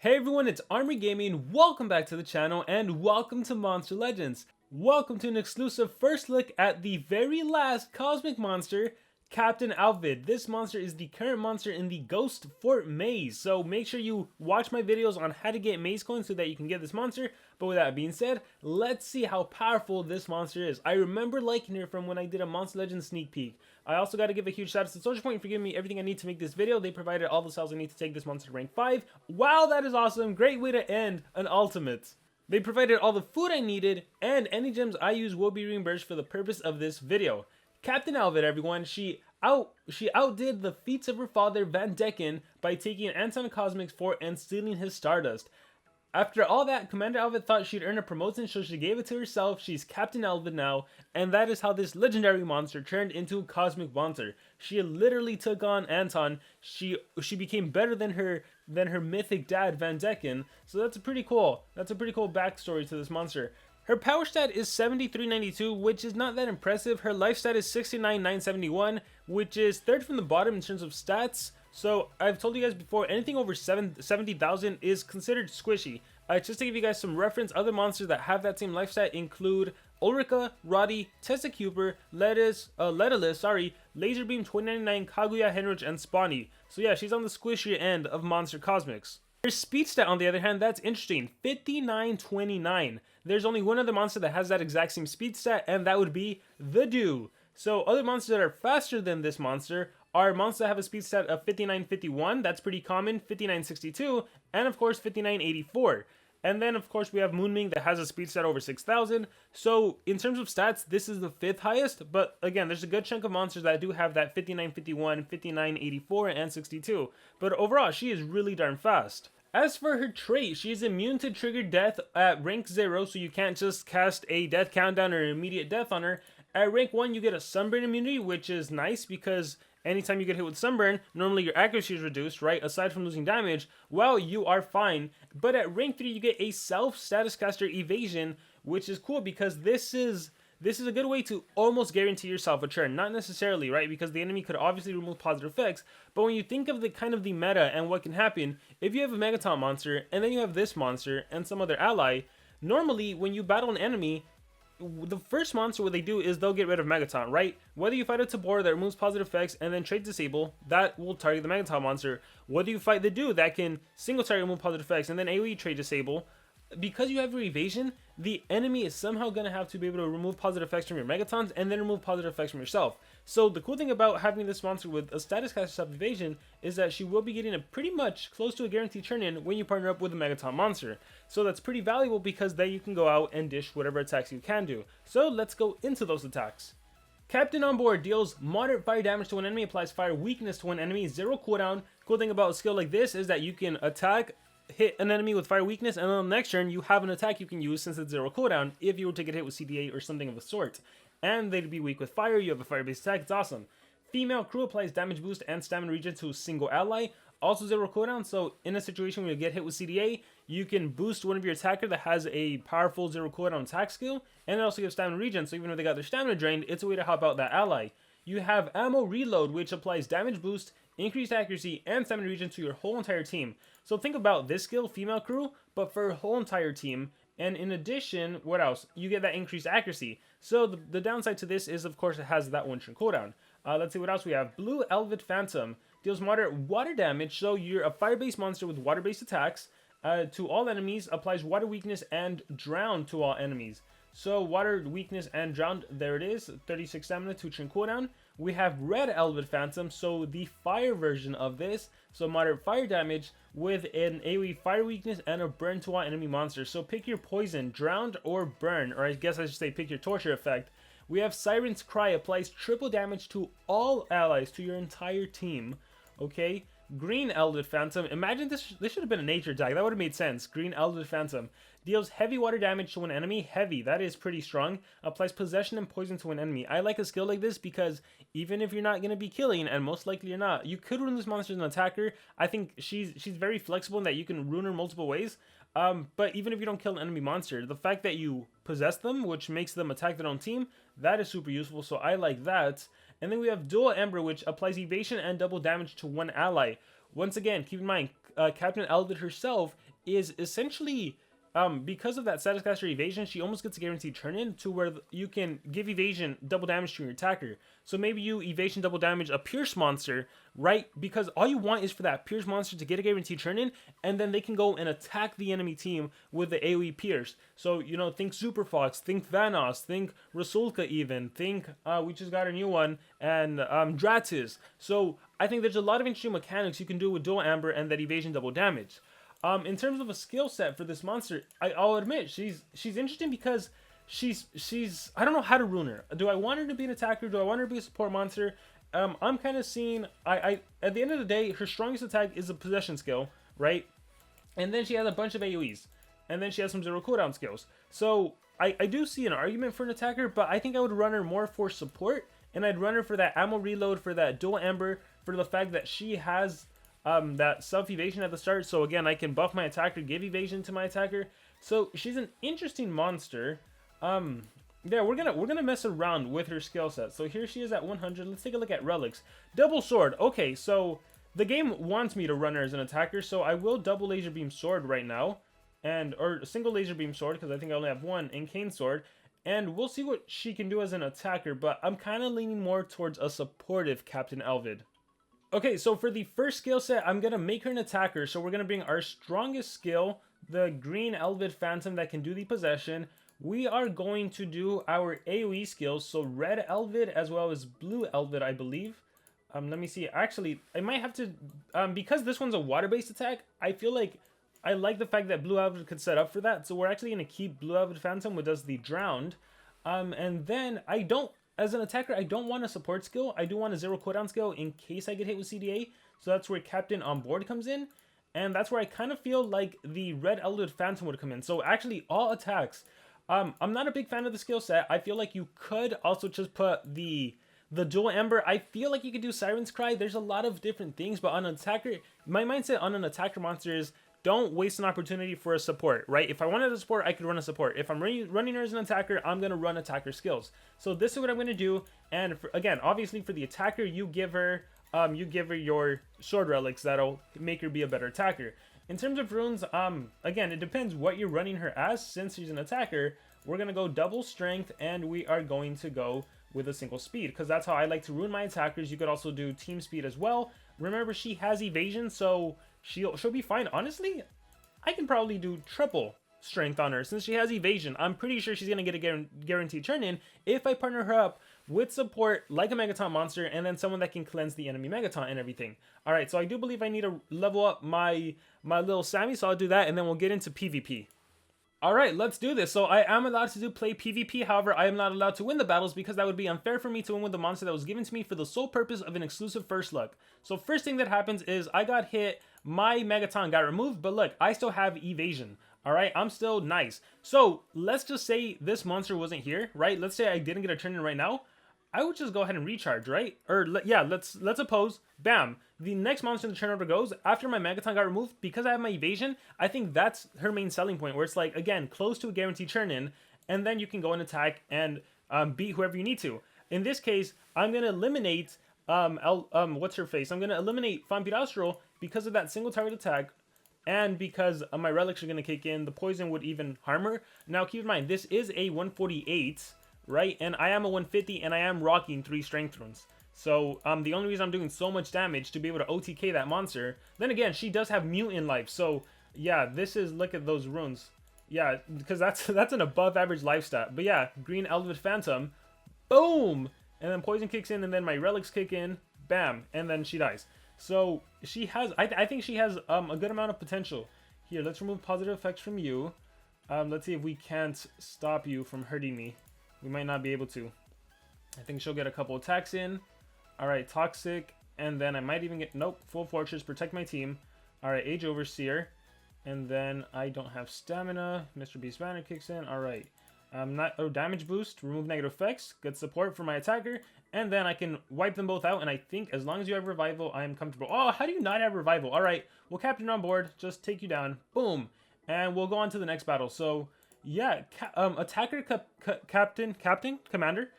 Hey everyone, it's Army Gaming. Welcome back to the channel and welcome to Monster Legends. Welcome to an exclusive first look at the very last cosmic monster, Captain Alvid. This monster is the current monster in the Ghost Fort maze, so make sure you watch my videos on how to get maze coins so that you can get this monster. But with that being said, let's see how powerful this monster is. I remember liking her from when I did a Monster Legends sneak peek. I also got to give a huge shout out to SocialPoint for giving me everything I need to make this video. They provided all the cells I need to take this monster to rank 5. Wow, that is awesome. Great way to end an ultimate. They provided all the food I needed, and any gems I use will be reimbursed for the purpose of this video. Captain Alvid, everyone, she outdid the feats of her father Van Decken by taking Anton Cosmic's fort and stealing his Stardust. After all that, Commander Alvid thought she'd earn a promotion, so she gave it to herself. She's Captain Alvid now, and that is how this legendary monster turned into a cosmic monster. She literally took on Anton. She became better than her mythic dad Van Decken. So that's a pretty cool backstory to this monster. Her power stat is 7392, which is not that impressive. Her life stat is 69971, which is third from the bottom in terms of stats. So I've told you guys before, anything over 70,000 is considered squishy. Just to give you guys some reference, other monsters that have that same life stat include Ulrika, Roddy, Tessa Cooper, Letalist, Laserbeam 2099, Kaguya, Henrich, and Spawny. So yeah, she's on the squishier end of Monster Cosmics. Her speed stat, on the other hand, that's interesting, 5929. There's only one other monster that has that exact same speed stat, and that would be the Dew. So other monsters that are faster than this monster are monsters that have a speed stat of 5951, that's pretty common, 5962, and of course 5984. And then of course we have Moonwing that has a speed stat over 6,000. So in terms of stats, this is the 5th highest, but again, there's a good chunk of monsters that do have that 5951, 5984, and 62. But overall, she is really darn fast. As for her trait, she is immune to triggered death at rank 0, so you can't just cast a death countdown or immediate death on her. At rank 1, you get a sunburn immunity, which is nice because anytime you get hit with sunburn, normally your accuracy is reduced, right? Aside from losing damage, well, you are fine. But at rank 3, you get a self-status caster evasion, which is cool because this is a good way to almost guarantee yourself a turn. Not necessarily, right? Because the enemy could obviously remove positive effects. But when you think of the meta and what can happen, if you have a Megaton monster, and then you have this monster and some other ally, normally when you battle an enemy, the first monster, what they do is they'll get rid of Megaton, right? Whether you fight a Tabor that removes positive effects and then trade disable, that will target the Megaton monster. Whether you fight the Dew that can single target remove positive effects and then AoE trade disable, because you have your evasion, the enemy is somehow going to have to be able to remove positive effects from your Megatons and then remove positive effects from yourself. So the cool thing about having this monster with a status caster self-evasion is that she will be getting a pretty much close to a guaranteed turn-in when you partner up with a Megaton monster. So that's pretty valuable because then you can go out and dish whatever attacks you can do. So let's go into those attacks. Captain on board deals moderate fire damage to one enemy, applies fire weakness to one enemy, 0 cooldown. Cool thing about a skill like this is that you can attack, hit an enemy with fire weakness, and on the next turn you have an attack you can use since it's 0 cooldown if you were to get hit with CDA or something of the sort. And they'd be weak with fire, you have a fire-based attack, it's awesome. Female crew applies damage boost and stamina regen to a single ally, also 0 cooldown, so in a situation where you get hit with CDA, you can boost one of your attacker that has a powerful 0 cooldown attack skill, and it also gives stamina regen, so even if they got their stamina drained, it's a way to help out that ally. You have ammo reload, which applies damage boost, increased accuracy, and stamina regen to your whole entire team. So think about this skill, female crew, but for a whole entire team. And in addition, what else? You get that increased accuracy. So the downside to this is, of course, it has that 1 turn cooldown. Let's see what else we have. Blue Alvid Phantom deals moderate water damage. So you're a fire-based monster with water-based attacks. To all enemies, applies water weakness and drown to all enemies. So water weakness and drowned, there it is, 36 stamina, 2 turn cooldown. We have red Alvid Phantom, so the fire version of this, so moderate fire damage with an AoE fire weakness and a burn to all enemy monsters. So pick your poison, drowned or burn, or I guess I should say pick your torture effect. We have Siren's Cry, applies triple damage to all allies, to your entire team. Okay, Green Alvid Phantom, imagine this should have been a nature tag, that would have made sense. Green Alvid Phantom deals heavy water damage to an enemy, heavy, that is pretty strong. Applies possession and poison to an enemy. I like a skill like this because even if you're not going to be killing, and most likely you're not, you could ruin this monster as an attacker. I think she's very flexible in that you can ruin her multiple ways. But even if you don't kill an enemy monster, the fact that you possess them, which makes them attack their own team, that is super useful, so I like that. And then we have Dual Ember, which applies evasion and double damage to one ally. Once again, keep in mind, Captain Alvid herself is essentially, because of that status caster evasion, she almost gets a guaranteed turn in to where you can give evasion double damage to your attacker. So maybe you evasion double damage a Pierce monster, right? Because all you want is for that Pierce monster to get a guaranteed turn in, and then they can go and attack the enemy team with the AoE Pierce. So, you know, think Super Fox, think Vanoss, think Rasulka even, think, we just got a new one, and Dratis. So I think there's a lot of interesting mechanics you can do with Dual Amber and that evasion double damage. In terms of a skill set for this monster, I'll admit she's interesting because she's I don't know how to rune her. Do I want her to be an attacker? Do I want her to be a support monster? I'm kind of seeing I at the end of the day, her strongest attack is a possession skill, right? And then she has a bunch of AoEs, and then she has some zero cooldown skills. So I do see an argument for an attacker, but I think I would run her more for support, and I'd run her for that ammo reload, for that dual amber, for the fact that she has that self evasion at the start. So again, I can buff my attacker, give evasion to my attacker. So she's an interesting monster. Yeah, we're gonna mess around with her skill set. So here she is at 100. Let's take a look at relics. Double sword. Okay, so the game wants me to run her as an attacker, so I will double laser beam sword right now, or a single laser beam sword because I think I only have one, and cane sword. And we'll see what she can do as an attacker, but I'm kind of leaning more towards a supportive Captain Alvid. Okay, so for the first skill set, I'm going to make her an attacker. So we're going to bring our strongest skill, the green Alvid Phantom that can do the possession. We are going to do our AoE skills, so red Alvid as well as blue Alvid, I believe. Let me see. Actually, I might have to, because this one's a water-based attack, I feel like I like the fact that blue Alvid could set up for that. So we're actually going to keep blue Alvid Phantom, which does the drowned. And then as an attacker, I don't want a support skill. I do want a zero cooldown skill in case I get hit with CDA. So that's where Captain on board comes in. And that's where I kind of feel like the red Alvid Phantom would come in. So actually, all attacks. I'm not a big fan of the skill set. I feel like you could also just put the dual ember. I feel like you could do Siren's Cry. There's a lot of different things. But on an attacker, my mindset on an attacker monster is don't waste an opportunity for a support, right? If I wanted a support, I could run a support. If I'm running her as an attacker, I'm going to run attacker skills. So this is what I'm going to do. And again, obviously for the attacker, you give her your sword relics that'll make her be a better attacker. In terms of runes, again, it depends what you're running her as. Since she's an attacker, we're going to go double strength, and we are going to go with a single speed, because that's how I like to rune my attackers. You could also do team speed as well. Remember, she has evasion, so she'll be fine. Honestly, I can probably do triple strength on her since she has evasion. I'm pretty sure she's going to get a guaranteed turn in if I partner her up with support like a Megaton monster and then someone that can cleanse the enemy Megaton and everything. Alright, so I do believe I need to level up my little Sammy, so I'll do that and then we'll get into PvP. Alright, let's do this. So I am allowed to play PvP, however, I am not allowed to win the battles because that would be unfair for me to win with the monster that was given to me for the sole purpose of an exclusive first look. So first thing that happens is I got hit, my Megaton got removed, but look, I still have evasion. Alright, I'm still nice. So let's just say this monster wasn't here, right? Let's say I didn't get a turn in right now. I would just go ahead and recharge, right? Or yeah, let's oppose. Bam. The next monster in the turn order goes after my Megaton got removed. Because I have my evasion, I think that's her main selling point, where it's like, again, close to a guaranteed turn in, and then you can go and attack and beat whoever you need to. In this case, I'm gonna eliminate what's her face? I'm gonna eliminate Vampirastro because of that single target attack, and because my relics are gonna kick in. The poison would even harm her. Now keep in mind, this is a 148. Right, and I am a 150, and I am rocking 3 strength runes. So, the only reason I'm doing so much damage to be able to OTK that monster. Then again, she does have mutant life, so yeah, this is, look at those runes. Yeah, because that's an above average life stat. But yeah, green Alvid Phantom, boom, and then poison kicks in, and then my relics kick in, bam, and then she dies. So she has, I think she has a good amount of potential. Here, let's remove positive effects from you. Let's see if we can't stop you from hurting me. We might not be able to. I think she'll get a couple attacks in. Alright, Toxic. And then I might even get... Nope, Full Fortress. Protect my team. Alright, Age Overseer. And then I don't have Stamina. Mr. Beast Banner kicks in. Alright. Damage Boost. Remove negative effects. Good support for my attacker. And then I can wipe them both out. And I think as long as you have Revival, I am comfortable. Oh, how do you not have Revival? Alright, we'll Captain on board. Just take you down. Boom. And we'll go on to the next battle. So... yeah, attacker, commander.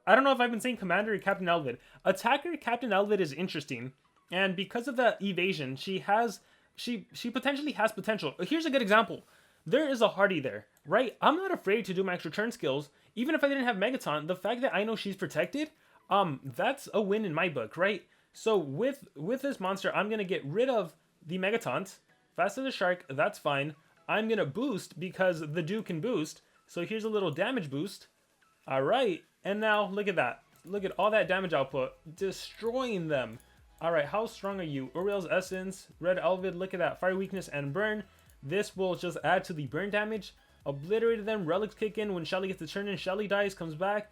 I don't know if I've been saying commander or Captain Alvid. Attacker, Captain Alvid is interesting. And because of the evasion, she has she potentially has potential. Here's a good example. There is a Hardy there, right? I'm not afraid to do my extra turn skills, even if I didn't have Megaton. The fact that I know she's protected, that's a win in my book, right? So with this monster, I'm gonna get rid of the Megatons. Fast as a Shark, that's fine. I'm gonna boost because the Duke can boost. So here's a little damage boost. All right, and now look at that. Look at all that damage output, destroying them. All right, how strong are you? Uriel's Essence, Red Alvid, look at that. Fire Weakness and Burn. This will just add to the burn damage. Obliterated them, Relics kick in when Shelly gets the turn in. Shelly dies, comes back.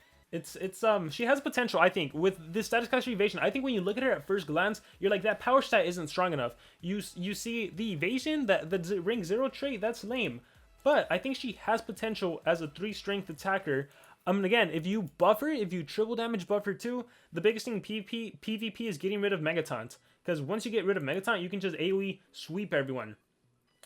She has potential, I think, with this status class evasion. I think when you look at her at first glance, you're like, that power stat isn't strong enough. You see the evasion, the rank 0 trait, that's lame. But I think she has potential as a 3 strength attacker. Again, if you buffer, if you triple damage buffer too, the biggest thing in PvP is getting rid of Megatons. Because once you get rid of Megaton, you can just AoE sweep everyone.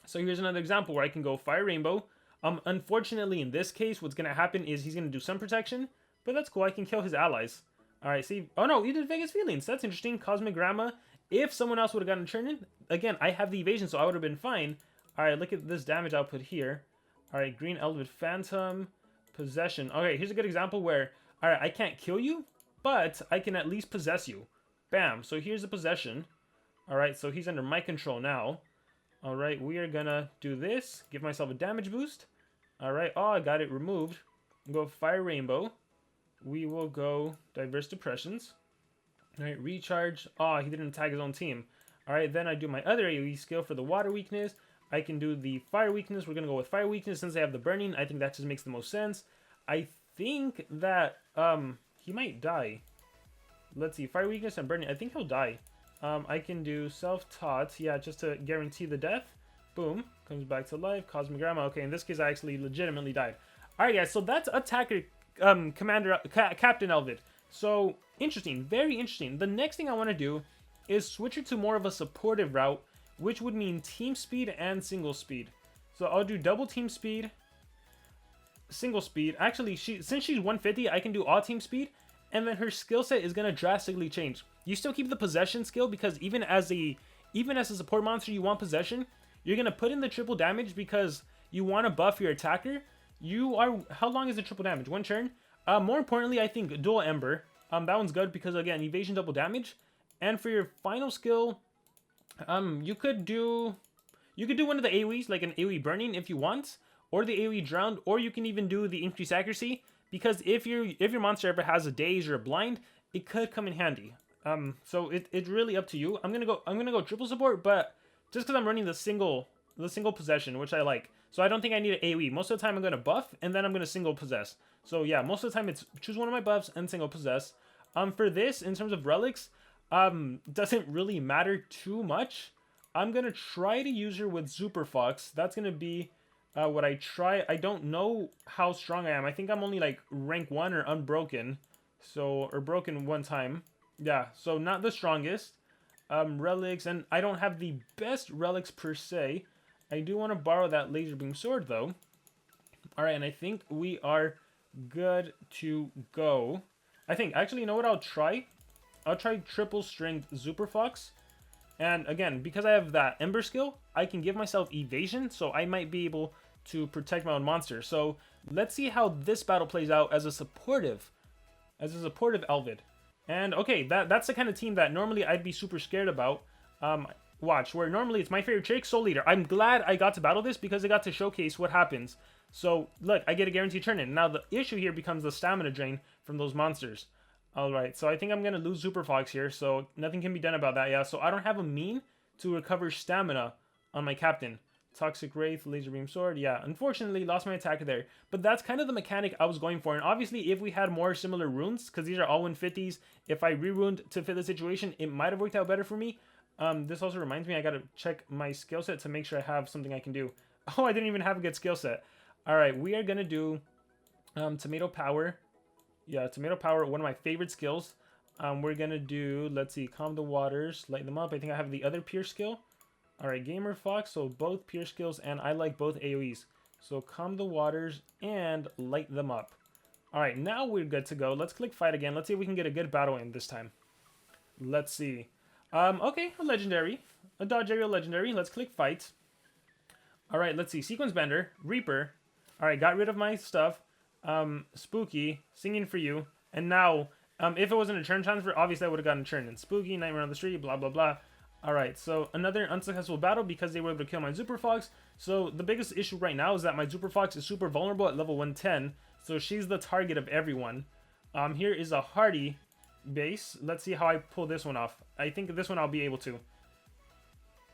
So here's another example where I can go Fire Rainbow. Unfortunately, in this case, what's going to happen is he's going to do some protection. But that's cool, I can kill his allies. Alright, see. Oh no, he did Vegas Feelings. That's interesting. Cosmic Grandma. If someone else would have gotten a turn in, again, I have the evasion, so I would have been fine. Alright, look at this damage output here. Alright, Green Elvid Phantom. Possession. Okay, here's a good example where, alright, I can't kill you, but I can at least possess you. Bam. So here's the possession. Alright, so he's under my control now. Alright, we are gonna do this. Give myself a damage boost. Alright, oh, I got it removed. Go Fire Rainbow. We will go Diverse Depressions. Alright, recharge. Oh, he didn't tag his own team. Alright, then I do my other AoE skill for the water weakness. I can do the fire weakness. We're going to go with fire weakness since I have the burning. I think that just makes the most sense. I think that he might die. Let's see. Fire weakness and burning. I think he'll die. I can do self-taught. Yeah, just to guarantee the death. Boom. Comes back to life. Cosmic Grandma. Okay, in this case, I actually legitimately died. Alright, guys. So that's Attacker Captain Alvid. So, interesting. Very interesting. The next thing I want to do is switch her to more of a supportive route, which would mean team speed and single speed. So I'll do double team speed, single speed. Actually, since she's 150, I can do all team speed, and then her skill set is gonna drastically change. You still keep the possession skill because even as a support monster, you want possession. You're gonna put in the triple damage because you want to buff your attacker. How long is the triple damage? 1 turn. More importantly, I think dual ember. That one's good because again, evasion double damage, and for your final skill. You could do one of the AoEs, like an AoE burning if you want, or the AoE drowned, or you can even do the increased accuracy, because if your monster ever has a daze or a blind, it could come in handy. So it's really up to you. I'm gonna go triple support, but just because I'm running the single possession, which I like. So I don't think I need an AoE. Most of the time I'm gonna buff and then I'm gonna single possess. So yeah, most of the time it's choose one of my buffs and single possess. For this, in terms of relics, doesn't really matter too much. I'm gonna try to use her with Super Fox. That's gonna be what I try. I don't know how strong I am. I think I'm only like rank 1 or unbroken, or broken 1 time. Yeah, so not the strongest. Relics, and I don't have the best relics per se. I do want to borrow that laser beam sword though. All right, and I think we are good to go. I think actually, you know what I'll try? I'll try triple strength Super Fox. And again, because I have that Ember skill, I can give myself evasion, so I might be able to protect my own monster. So let's see how this battle plays out as a supportive Alvid. And okay, that's the kind of team that normally I'd be super scared about. Watch, where normally it's my favorite trick, Soul Leader. I'm glad I got to battle this because I got to showcase what happens. So look, I get a guaranteed turn in. Now the issue here becomes the stamina drain from those monsters. Alright, so I think I'm going to lose Super Fox here, so nothing can be done about that, yeah. So I don't have a mean to recover stamina on my captain. Toxic Wraith, Laser Beam Sword, yeah. Unfortunately, lost my attacker there. But that's kind of the mechanic I was going for. And obviously, if we had more similar runes, because these are all 150s, if I re-runed to fit the situation, it might have worked out better for me. This also reminds me, I got to check my skill set to make sure I have something I can do. Oh, I didn't even have a good skill set. Alright, we are going to do Tomato Power. Yeah, Tomato Power, one of my favorite skills. We're going to do, let's see, Calm the Waters, Light them up. I think I have the other Pierce skill. Alright, Gamer Fox, so both Pierce skills, and I like both AoEs. So Calm the Waters and Light them up. Alright, now we're good to go. Let's click Fight again. Let's see if we can get a good battle in this time. Let's see. Okay, a Legendary. a dodge aerial legendary. Let's click fight. All right, let's see. Sequence Bender, Reaper. All right, got rid of my stuff. Spooky, Singing for You. And now, if it wasn't a turn transfer, obviously I would have gotten a turn in. Spooky, Nightmare on the Street, blah, blah, blah. All right, so another unsuccessful battle because they were able to kill my Super Fox. So the biggest issue right now is that my Super Fox is super vulnerable at level 110. So she's the target of everyone. Here is a Hardy base. Let's see how I pull this one off. I think this one I'll be able to.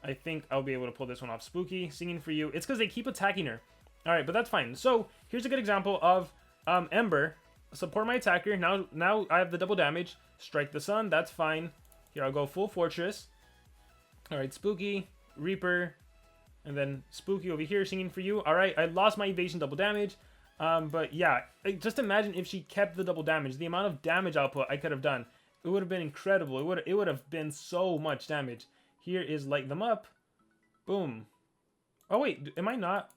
I think I'll be able to pull this one off. Spooky, Singing for You. It's because they keep attacking her. All right, but that's fine. So here's a good example of Ember. Support my attacker. Now I have the double damage. Strike the Sun. That's fine. Here, I'll go full Fortress. All right, Spooky, Reaper, and then Spooky over here, Singing for You. All right, I lost my evasion double damage. But yeah, just imagine if she kept the double damage. The amount of damage output I could have done. It would have been incredible. It would have been so much damage. Here is Light Them Up. Boom. Oh, wait. Am I not?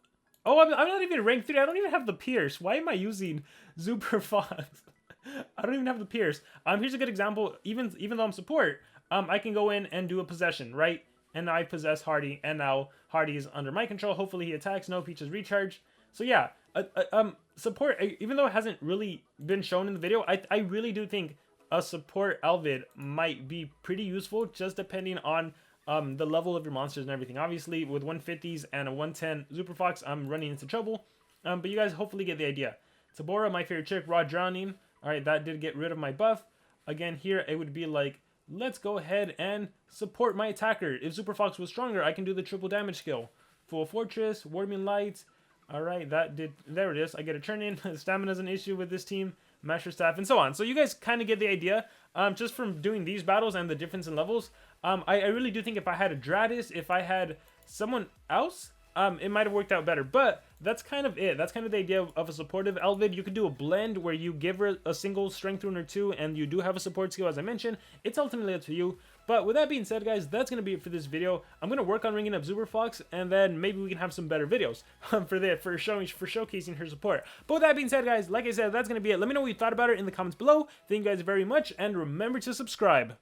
Oh, I'm not even rank 3. I don't even have the Pierce. Why am I using Super Fox? I don't even have the Pierce. Here's a good example. Even though I'm support, I can go in and do a possession, right? And I possess Hardy, and now Hardy is under my control. Hopefully he attacks. No, Peach is recharged. So yeah, support, even though it hasn't really been shown in the video, I really do think a support Alvid might be pretty useful, just depending on the level of your monsters and everything. Obviously, with 150s and a 110 Super Fox, I'm running into trouble. But you guys hopefully get the idea. Tabora, my favorite chick, Raw Drowning. All right, that did get rid of my buff. Again, here it would be like, let's go ahead and support my attacker. If Super Fox was stronger, I can do the triple damage skill. Full Fortress, Warming Light. All right, there it is. I get a turn in. Stamina's an issue with this team. Master Staff, and so on. So you guys kind of get the idea, just from doing these battles and the difference in levels. I really do think if I had a Dratis, if I had someone else, it might have worked out better. But that's kind of it. That's kind of the idea of a supportive Alvid. You could do a blend where you give her a single strength rune or two, and you do have a support skill, as I mentioned. It's ultimately up to you. But with that being said, guys, that's going to be it for this video. I'm going to work on ringing up Super Fox, and then maybe we can have some better videos for showcasing her support. But with that being said, guys, like I said, that's going to be it. Let me know what you thought about it in the comments below. Thank you guys very much, and remember to subscribe.